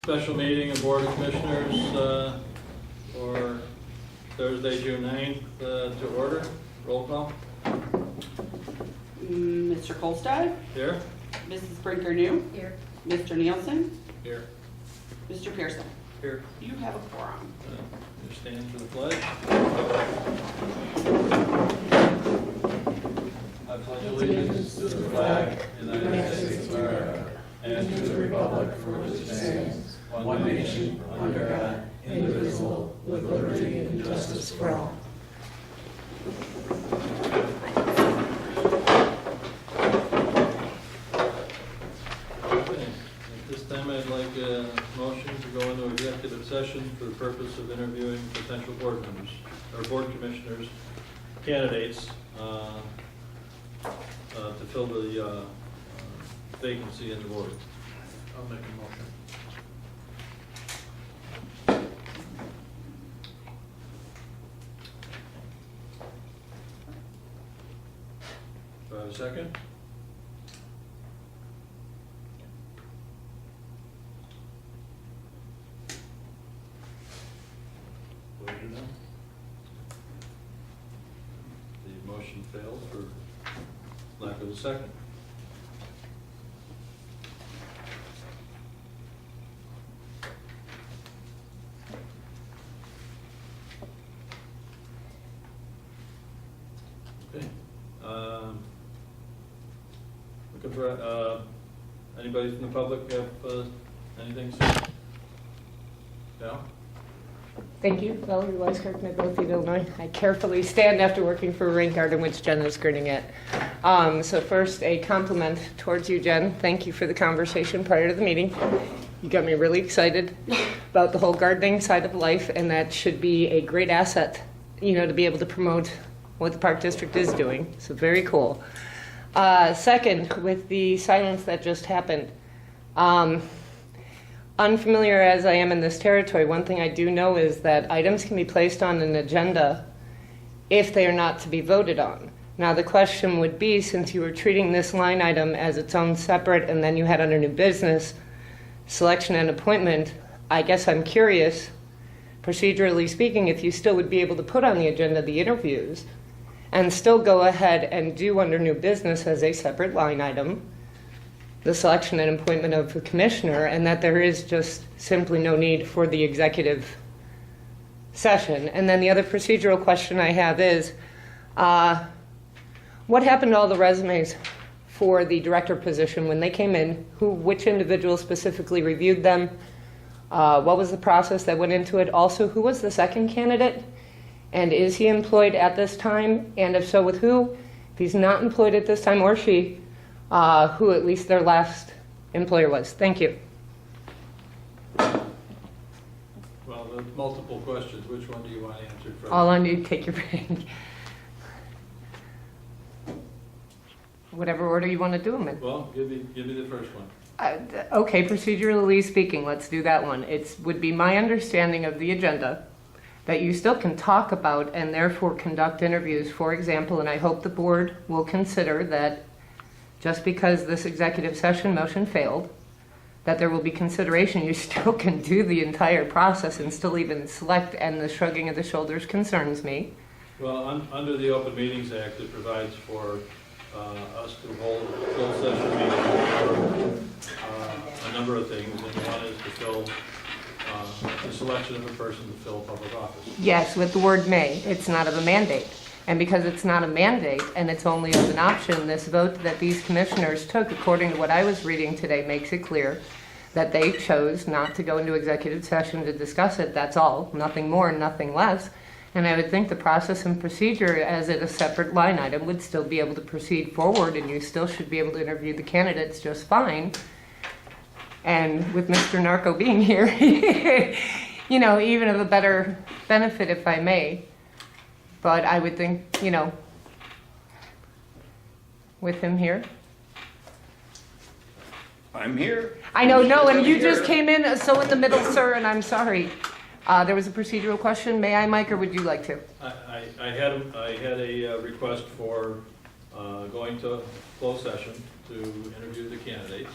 special meeting of Board of Commissioners for Thursday, June 9th to order. Roll call. Mr. Kohlstedt? Here. Mrs. Brinker-New? Here. Mr. Nielson? Here. Mr. Pearson? Here. You have a quorum. You stand for the pledge. I pledge allegiance to the flag of the United States of America and to the republic for which it stands, one nation, under God, indivisible, with liberty and justice for all. At this time, I'd like a motion to go into executive session for the purpose of interviewing potential board members, or board commissioners, candidates, to fill the vacancy in the board. I'll make a motion. Do I have a second? Voted on. The motion failed for lack of a second. Okay. Looking for, anybody from the public have anything to say? No? Thank you, Valerie Weiskirk, Midlothian, Illinois. I carefully stand after working for a rain garden, which Jen is grinning at. So first, a compliment towards you, Jen. Thank you for the conversation prior to the meeting. You got me really excited about the whole gardening side of life, and that should be a great asset, you know, to be able to promote what the Park District is doing. So very cool. Second, with the silence that just happened, unfamiliar as I am in this territory, one thing I do know is that items can be placed on an agenda if they are not to be voted on. Now the question would be, since you were treating this line item as its own separate and then you had under new business, selection and appointment, I guess I'm curious, procedurally speaking, if you still would be able to put on the agenda the interviews and still go ahead and do under new business as a separate line item the selection and appointment of the commissioner, and that there is just simply no need for the executive session. And then the other procedural question I have is, what happened to all the resumes for the director position when they came in? Which individual specifically reviewed them? What was the process that went into it? Also, who was the second candidate? And is he employed at this time? And if so, with who? If he's not employed at this time, or she, who at least their last employer was. Thank you. Well, the multiple questions. Which one do you want answered first? All on you, take your break. Whatever order you want to do them in. Well, give me the first one. Okay, procedurally speaking, let's do that one. It would be my understanding of the agenda that you still can talk about and therefore conduct interviews, for example, and I hope the board will consider that just because this executive session motion failed, that there will be consideration. You still can do the entire process and still even select, and the shrugging of the shoulders concerns me. Well, under the Open Meetings Act, it provides for us to hold a closed session meeting for a number of things, and one is to fill the selection of a person to fill public office. Yes, with the word may. It's not of a mandate. And because it's not a mandate and it's only of an option, this vote that these commissioners took, according to what I was reading today, makes it clear that they chose not to go into executive session to discuss it. That's all. Nothing more, nothing less. And I would think the process and procedure as it a separate line item would still be able to proceed forward, and you still should be able to interview the candidates just fine. And with Mr. Narco being here, you know, even of a better benefit, if I may. But I would think, you know, with him here. I'm here. I know, no, and you just came in so in the middle, sir, and I'm sorry. There was a procedural question. May I, Mike, or would you like to? I had a request for going to closed session to interview the candidates.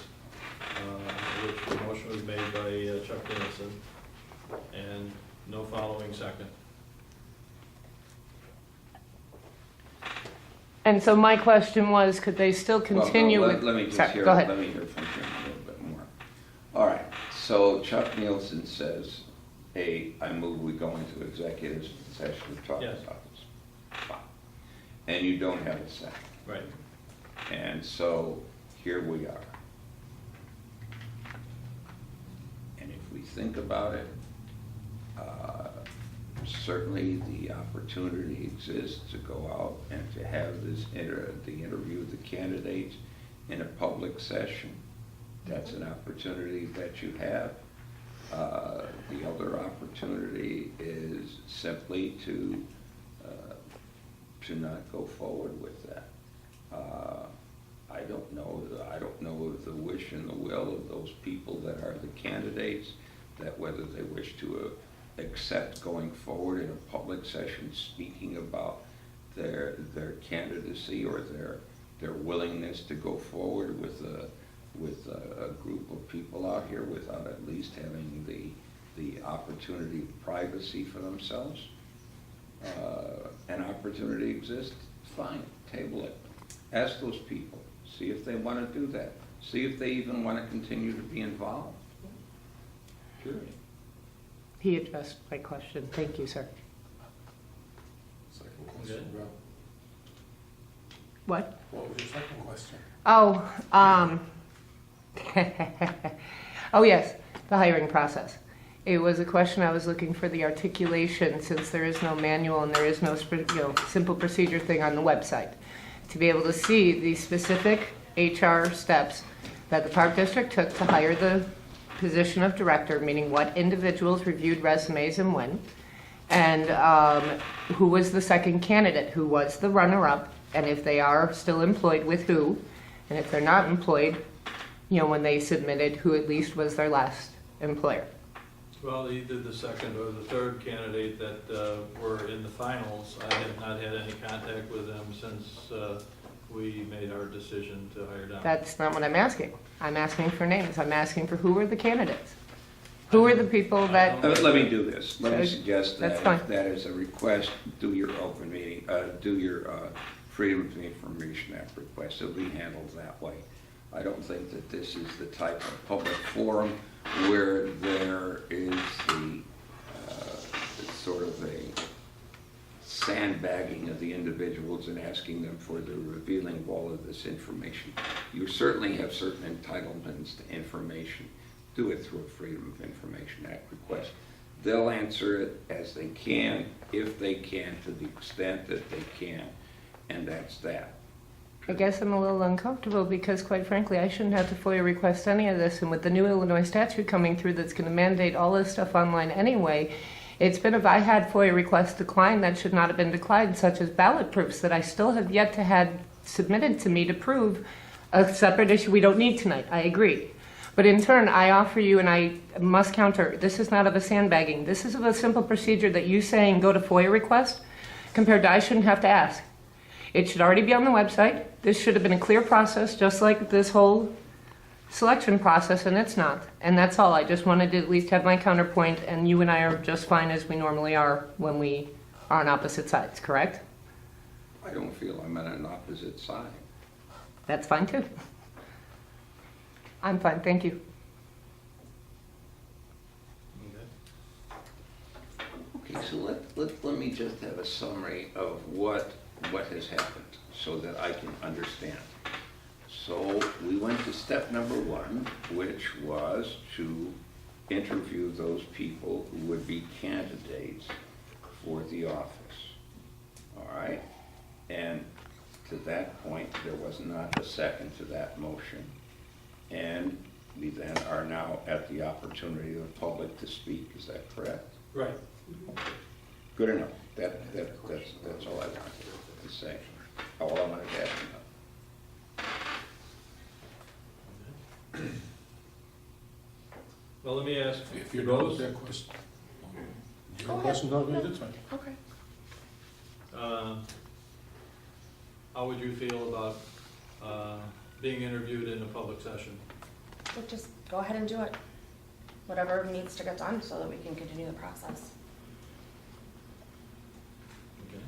which the motion was made by Chuck Nielson, and no following second. And so my question was, could they still continue Well, with? let me just Sorry, hear, go ahead. let me hear from Jim a little bit more. All right, so Chuck Nielsen says, hey, I move we go into executive session to talk Yes. about this. Fine. And you don't have a second. Right. And so here we are. And if we think about it, certainly the opportunity exists to go out and to have this the interview of the candidates in a public session. That's an opportunity that you have. The other opportunity is simply to not go forward with that. I don't know of the wish and the will of those people that are the candidates, that whether they wish to accept going forward in a public session, speaking about their candidacy or their willingness to go forward with a group of people out here without at least having the opportunity of privacy for themselves. An opportunity exists, fine, table it. Ask those people, see if they want to do that. See if they even want to continue to be involved. Period. He addressed my question. Thank you, sir. Second Okay. question, Rob. What? What was your second question? Oh, oh yes, the hiring process. It was a question I was looking for the articulation, since there is no manual and there is no simple procedure thing on the website, to be able to see the specific HR steps that the Park District took to hire the position of director, meaning what individuals reviewed resumes and when, and who was the second candidate, who was the runner-up, and if they are still employed, with who, and if they're not employed, when they submitted, who at least was their last employer. Well, either the second or the third candidate that were in the finals, I have not had any contact with them since we made our decision to hire Don. That's not what I'm asking. I'm asking for names. I'm asking for who were the candidates. Who were the people that, Let me do this. Let me So, suggest that's that fine. if that is a request, do your open meeting, do your Freedom of Information Act request. It'll be handled that way. I don't think that this is the type of public forum where there is the sort of a sandbagging of the individuals and asking them for the revealing of all of this information. You certainly have certain entitlements to information. Do it through a Freedom of Information Act request. They'll answer it as they can, if they can, to the extent that they can, and that's that. I guess I'm a little uncomfortable because, quite frankly, I shouldn't have to FOIA request any of this. And with the new Illinois statute coming through that's going to mandate all this stuff online anyway, it's been, if I had FOIA requests declined that should not have been declined, such as ballot proofs that I still have yet to have submitted to me to prove a separate issue we don't need tonight. I agree. But in turn, I offer you, and I must counter, this is not of a sandbagging. This is of a simple procedure that you saying go to FOIA request compared to I shouldn't have to ask. It should already be on the website. This should have been a clear process, just like this whole selection process, and it's not. And that's all. I just wanted to at least have my counterpoint, and you and I are just fine as we normally are when we are on opposite sides, correct? I don't feel I'm on an opposite side. That's fine too. I'm fine, thank you. Okay. Okay, so let me just have a summary of what has happened so that I can understand. So we went to step number one, which was to interview those people who would be candidates for the office. All right? And to that point, there was not a second to that motion. And we then are now at the opportunity of the public to speak. Is that correct? Right. Good enough. That's all I wanted to say. All I wanted to ask about. Well, let me ask If you're done with Rose, that question. Your question, don't be this one. Okay. how would you feel about being interviewed in a public session? would just go ahead and do it. Whatever needs to get done so that we can continue the process. Okay.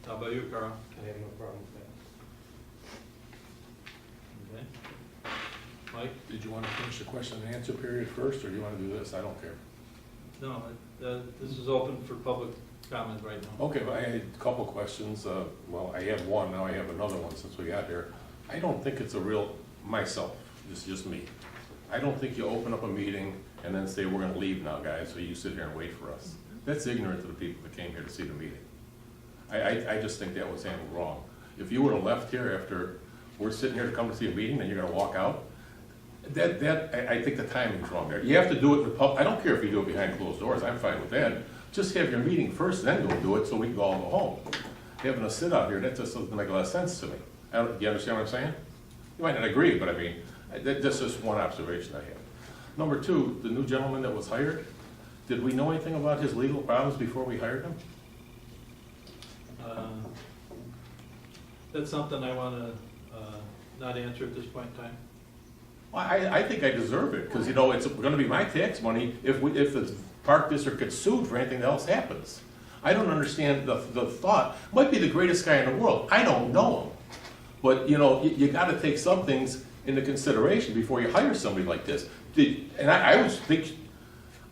How about you, Carl? I have no problem with that. Okay. Mike? Did you want to finish the question and answer period first, or do you want to do this? I don't care. No, this is open for public comment right now. Okay, but I had a couple questions. Well, I have one, now I have another one since we got here. I don't think it's a real, myself, this is just me. I don't think you open up a meeting and then say, we're gonna leave now, guys, so you sit here and wait for us. That's ignorant to the people that came here to see the meeting. I just think that was handled wrong. If you would've left here after, we're sitting here to come to see a meeting, then you're gonna walk out, I think the timing's wrong there. You have to do it in the I don't care if you do it behind closed doors, I'm fine with that. Just have your meeting first, then go do it, so we can all go home. Having a sit out here, that just doesn't make a lot of sense to me. Do you understand what I'm saying? You might not agree, but I mean, that's just one observation I have. Number two, the new gentleman that was hired, did we know anything about his legal problems before we hired him? That's something I want to not answer at this point in time. Well, I think I deserve it, because, you know, it's gonna be my tax money if the park district gets sued for anything else happens. I don't understand the thought. Might be the greatest guy in the world, I don't know him. But, you know, you gotta take some things into consideration before you hire somebody like this.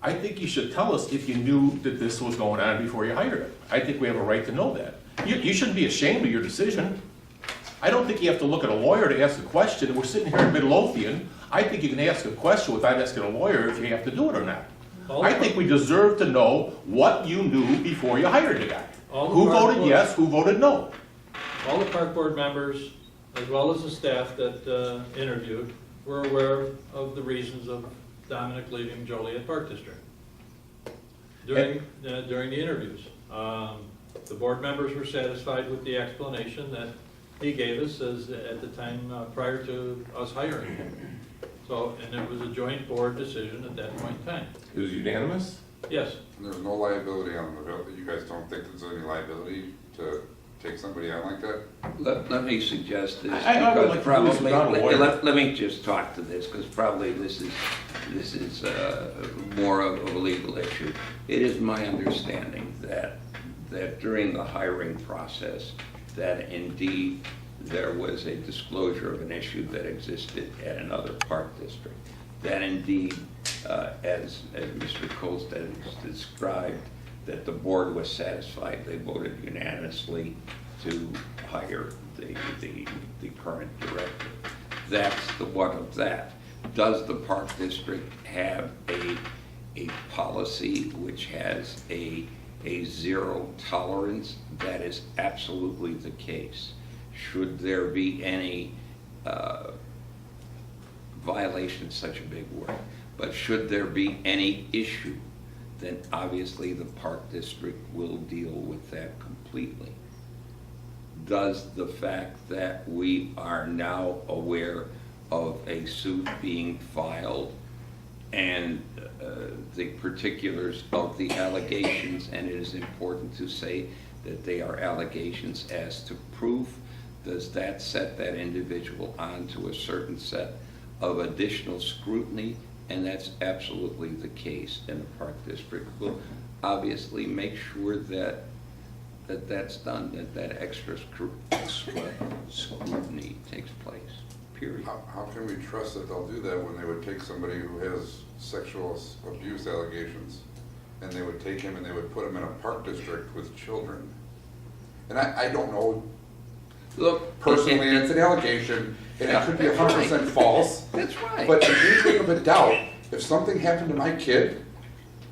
I think you should tell us if you knew that this was going on before you hired him. I think we have a right to know that. You shouldn't be ashamed of your decision. I don't think you have to look at a lawyer to ask a question. We're sitting here in Midlothian. I think you can ask a question without asking a lawyer if you have to do it or not. I think we deserve to know what you knew before you hired the guy. Who voted yes, who voted no? All the park board members, as well as the staff that interviewed, were aware of the reasons of Dominic leaving Joliet Park District during the interviews. The board members were satisfied with the explanation that he gave us at the time prior to us hiring him. So, and it was a joint board decision at that point in time. It was unanimous? Yes. And there's no liability on the bill, you guys don't think there's any liability to take somebody out like that? Let me suggest this, I would because like to do this probably, without a lawyer. let me just talk to this, because probably this is more of a legal issue. It is my understanding that during the hiring process, that indeed there was a disclosure of an issue that existed at another park district. That indeed, as Mr. Kohlstedt has described, that the board was satisfied, they voted unanimously to hire the current director. That's the one of that. Does the park district have a policy which has a zero tolerance? That is absolutely the case. Should there be any violation, such a big word, but should there be any issue, then obviously the park district will deal with that completely. Does the fact that we are now aware of a suit being filed and the particulars of the allegations, and it is important to say that they are allegations as to proof, does that set that individual onto a certain set of additional scrutiny? And that's absolutely the case, and the park district will obviously make sure that that's done, that extra scrutiny takes place, period. How can we trust that they'll do that when they would take somebody who has sexual abuse allegations, and they would take him and they would put him in a park district with children? And I don't know, Look, personally, it's an allegation, and it could be 100% false. That's right. But if you think of a doubt, if something happened to my kid,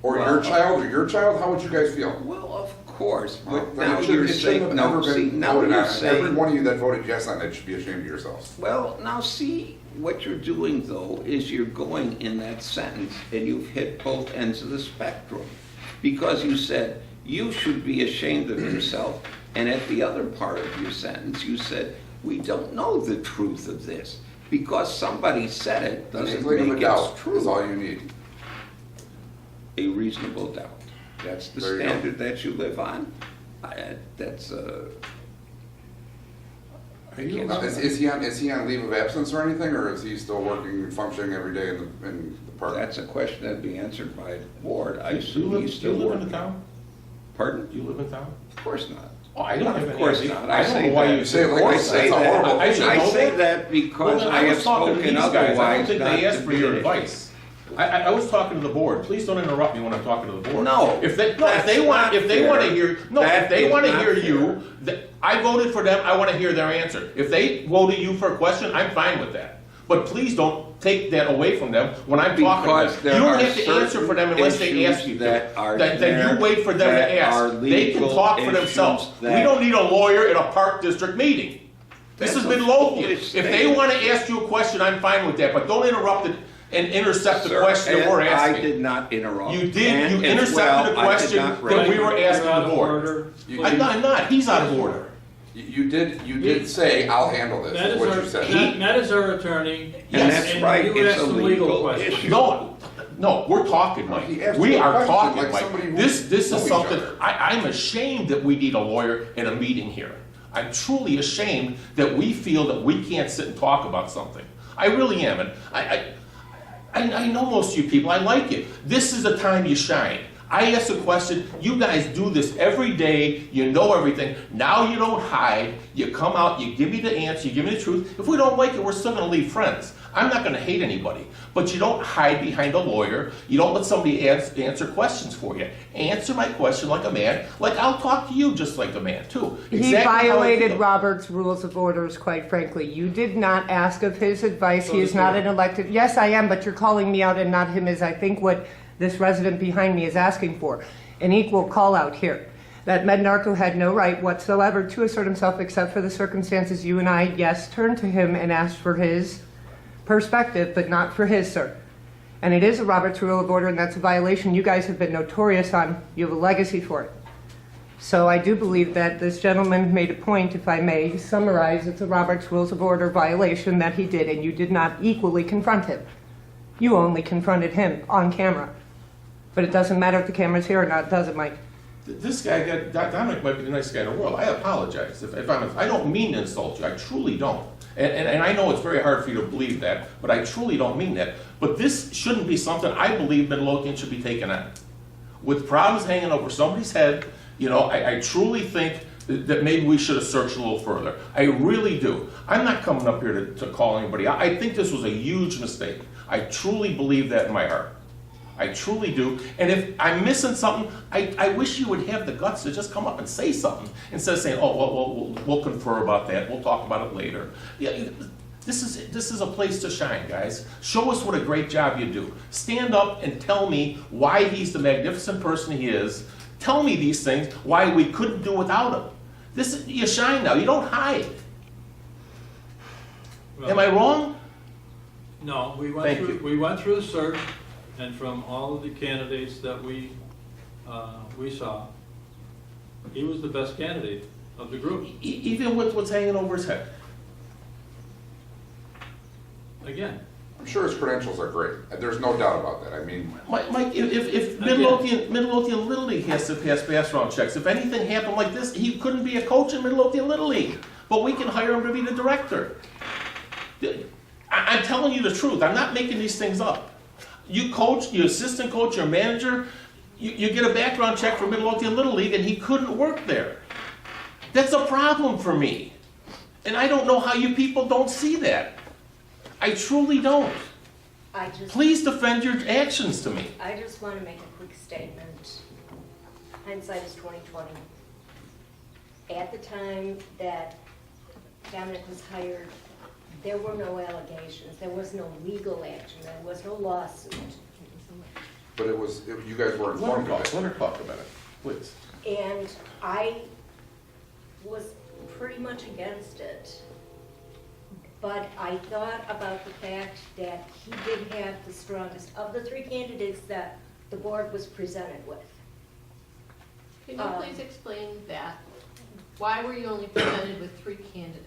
or your child, how would you guys feel? Well, of course, but Then now it you're shouldn't saying, have no, ever see, been now voted you're on. Every saying, one of you that voted yes on it should be ashamed of yourselves. well, now see, what you're doing though is you're going in that sentence and you've hit both ends of the spectrum. Because you said, you should be ashamed of yourself, and at the other part of your sentence, you said, we don't know the truth of this. Because somebody said it doesn't Inkling of a make doubt it true. is all you need. A reasonable doubt. That's the There you go. standard that you live on. That's I can't Now, say is he on leave of absence or anything, or is he still working and functioning every day in the park? That's a question that'd be answered by the board. I Do you assume live, he's do still you live working. in the town? Pardon? Do you live in town? Of course not. Oh, I don't have Of any course idea. not. I don't know why you say it like I that. say That's a that, horrible I should I know say that. that because Well, I have was talking to spoken these guys. I don't otherwise, think not they asked for your diminished. advice. I was talking to the board. Please don't interrupt me when I'm talking to the board. No, If they that's want, if they not want to fair. hear, no, That if they is want to not hear fair. you, I voted for them. I want to hear their answer. If they voted you for a question, I'm fine with that. But please don't take that away from them when I'm talking Because to them. there You don't are have to answer for them unless they certain ask you issues to. that are Then there you wait for them that to are ask. They can legal talk for issues themselves. We that- don't need a lawyer in a park district meeting. This That's is a Midlothian. foolish If they statement. want to ask you a question, I'm fine with that, but don't interrupt it and intercept the Sir, question that we're and I asking. did not interrupt. You did, And you as intercepted well, a I did question not that we raise- were asking You're out the of board. order. I'm not, he's out of order. You did say, I'll handle this, Matt is is what you said. Matt is our attorney. And that's right, you it's asked a some legal questions. issue. No, we're talking, Mike. He asked We you a are question talking, like somebody Mike. who This know is each something, other. I'm ashamed that we need a lawyer in a meeting here. I'm truly ashamed that we feel that we can't sit and talk about something. I really am, and I know most of you people, I like it. This is the time you shine. I ask a question, you guys do this every day, you know everything. Now you don't hide, you come out, you give me the answer, you give me the truth. If we don't like it, we're still gonna leave friends. I'm not gonna hate anybody, but you don't hide behind a lawyer. You don't let somebody answer questions for you. Answer my question like a man, like I'll talk to you just like a man too. He Exactly how I violated feel. Robert's rules of orders, quite frankly. You did not ask of his advice. So He is does not he. an elected, yes, I am, but you're calling me out and not him, is I think what this resident behind me is asking for. An equal call out here. That Mednarco had no right whatsoever to assert himself except for the circumstances you and I, yes, turned to him and asked for his perspective, but not for his, sir. And it is a Robert's Rule of Order, and that's a violation you guys have been notorious on. You have a legacy for it. So I do believe that this gentleman made a point, if I may summarize, it's a Robert's Rules of Order violation that he did, and you did not equally confront him. You only confronted him on camera. But it doesn't matter if the camera's here or not, does it, Mike? This guy, Dominic might be the nicest guy in the world. I apologize I don't mean to insult you. I truly don't. And I know it's very hard for you to believe that, but I truly don't mean that. But this shouldn't be something I believe Midlothian should be taken on. With problems hanging over somebody's head, I truly think that maybe we should have searched a little further. I really do. I'm not coming up here to call anybody out. I think this was a huge mistake. I truly believe that in my heart. I truly do. And if I'm missing something, I wish you would have the guts to just come up and say something instead of saying, oh, well, we'll confer about that. We'll talk about it later. Yeah, this is a place to shine, guys. Show us what a great job you do. Stand up and tell me why he's the magnificent person he is. Tell me these things, why we couldn't do without him. You shine now. You don't hide. Well, Am I wrong? No, we Thank you. went through the search, and from all of the candidates that we saw, he was the best candidate of the group. Even with what's hanging over his head. Again, I'm sure his credentials are great, there's no doubt about that, I mean, Mike, if Again. Midlothian Little League has to pass background checks, if anything happened like this, he couldn't be a coach in Midlothian Little League. But we can hire him to be the director. I'm telling you the truth. I'm not making these things up. You coach, you assistant coach, your manager, you get a background check for Midlothian Little League and he couldn't work there. That's a problem for me. And I don't know how you people don't see that. I truly don't. Please defend your actions to me. I just want to make a quick statement. Hindsight is 20/20. At the time that Dominic was hired, there were no allegations, there was no legal action, there was no lawsuit. but you guys were informed of it. Let her talk about it, please. And I was pretty much against it. But I thought about the fact that he did have the strongest of the three candidates that the board was presented with. Can you please explain that? Why were you only presented with 3 candidates?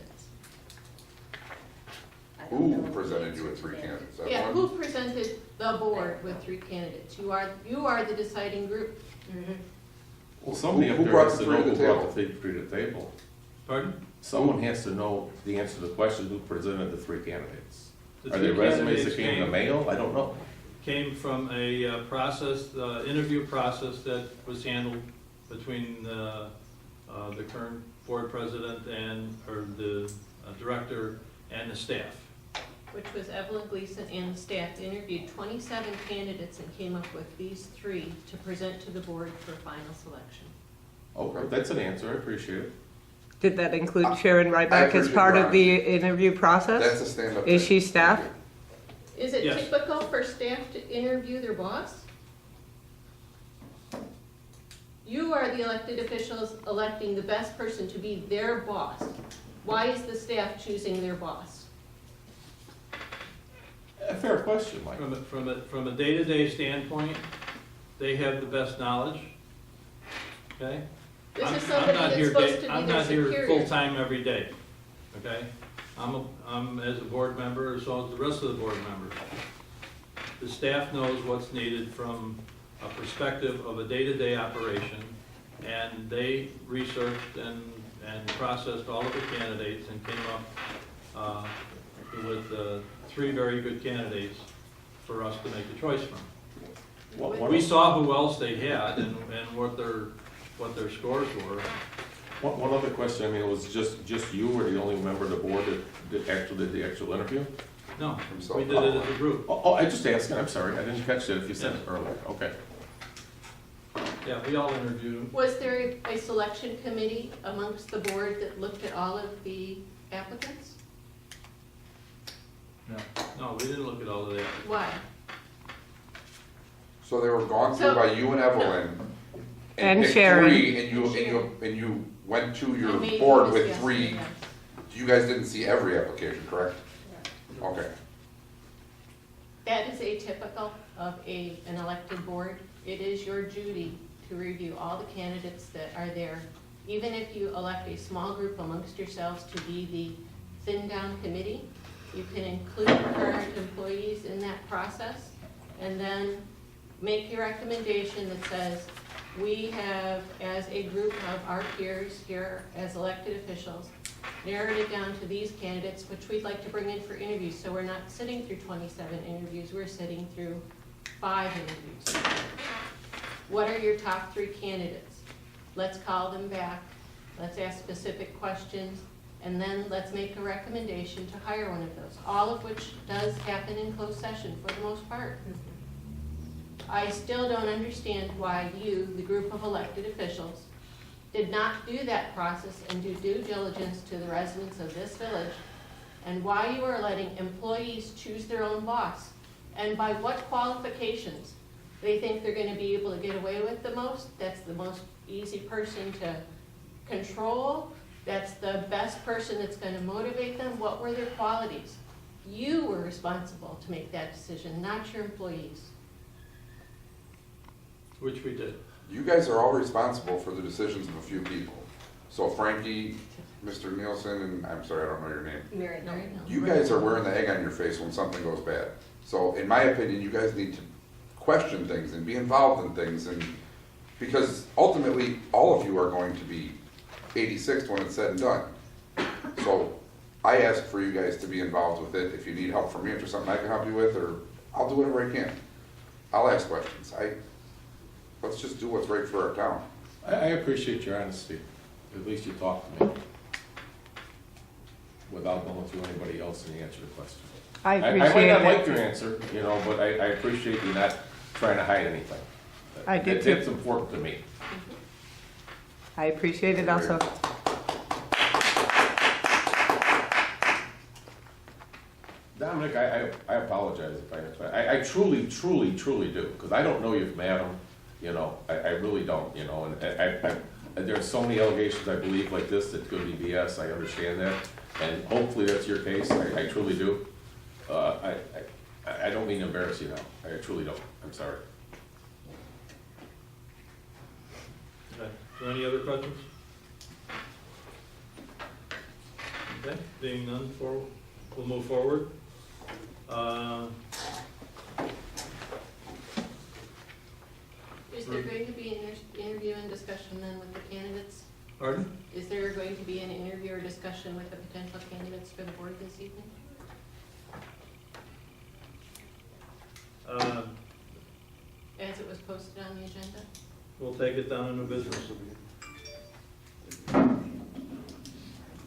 I don't Who know. presented you with 3 candidates? That Yeah, one? who presented the board with 3 candidates? You are the deciding group. Mhm. Well, somebody Who up there brought has the to know three to who the brought the three to the table. Pardon? Someone has to know the answer to the question, who presented the three candidates? The Are they three resumes that candidates came in the mail? I don't know. Came from a process, interview process that was handled between the current board president and, or the director and the staff. Which was Evelyn Gleason and the staff interviewed 27 candidates and came up with these three to present to the board for final selection. Okay, that's an answer, I appreciate it. Did that include Sharon I Ryback as appreciate part your of the interview process? That's a stand-up. Is thing. she staff? Is it Yes. typical for staff to interview their boss? You are the elected officials electing the best person to be their boss. Why is the staff choosing their boss? A fair question, Mike. From a day-to-day standpoint, they have the best knowledge, okay? This I'm- is I'm somebody not that's here supposed day- to be I'm their not here superior. full-time every day, okay? I'm as a board member, so is the rest of the board members. The staff knows what's needed from a perspective of a day-to-day operation, and they researched and processed all of the candidates and came up with three very good candidates for us to make a choice from. We saw who else they had and what their scores were. One other question, I mean, it was just you or the only member of the board that did the actual interview? No, Himself. we did it as a group. Oh, I just asked, I'm sorry, I didn't catch that if you said it earlier, okay. Yeah, we all interviewed them. Was there a selection committee amongst the board that looked at all of the applicants? No, we didn't look at all of that. Why? So they were gone through So- by you and Evelyn. And picked Sharon. three, and you went to And your maybe board it was with yes three. and yes. You guys didn't see every application, correct? Okay. That is atypical of an elected board. It is your duty to review all the candidates that are there. Even if you elect a small group amongst yourselves to be the thin-down committee, you can include current employees in that process and then make your recommendation that says, we have, as a group of our peers here as elected officials, narrowed it down to these candidates, which we'd like to bring in for interviews. So we're not sitting through 27 interviews, we're sitting through 5 interviews. What are your top 3 candidates? Let's call them back, let's ask specific questions, and then let's make a recommendation to hire one of those, all of which does happen in closed session for the most part. I still don't understand why you, the group of elected officials, did not do that process and do due diligence to the residents of this village, and why you are letting employees choose their own boss, and by what qualifications they think they're gonna be able to get away with the most. That's the most easy person to control, that's the best person that's gonna motivate them. What were their qualities? You were responsible to make that decision, not your employees. Which we did. You guys are all responsible for the decisions of a few people. So Frankie, Mr. Nielsen, and I'm sorry, I don't know your name. Mary, no. You guys are wearing the egg on your face when something goes bad. So in my opinion, you guys need to question things and be involved in things, and because ultimately, all of you are going to be 86 when it's said and done. So I ask for you guys to be involved with it. If you need help from me, if there's something I can help you with, or I'll do whatever I can. I'll ask questions. Let's just do what's right for our town. I appreciate your honesty. At least you talked to me without going through anybody else and you answer the question. I I might appreciate not like your it. answer, but I appreciate you not trying to hide anything. I did too. It's important to me. I appreciate it also. Dominic, I apologize if I truly do, because I don't know you from Adam, I really don't, and there's so many allegations, I believe, like this, that could be BS, I understand that, and hopefully that's your case, I truly do. I don't mean to embarrass you now, I truly don't, I'm sorry. Okay, so any other questions? Okay, being none, we'll move forward. Is there going to be an interview and discussion then with the candidates? Pardon? Is there going to be an interview posted on the agenda? We'll take it down in new business.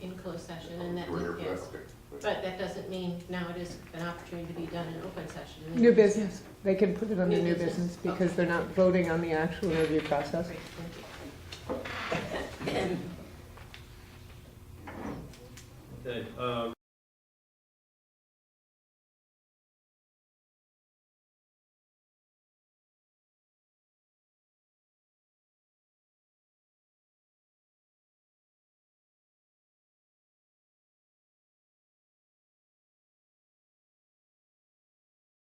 In closed session, and that, Do we hear yes. that? Okay. But that doesn't mean now it is an opportunity to be done in open session. New business. They can put it under New new business. business because Okay. they're not voting on the actual interview process. Great, thank you. Okay,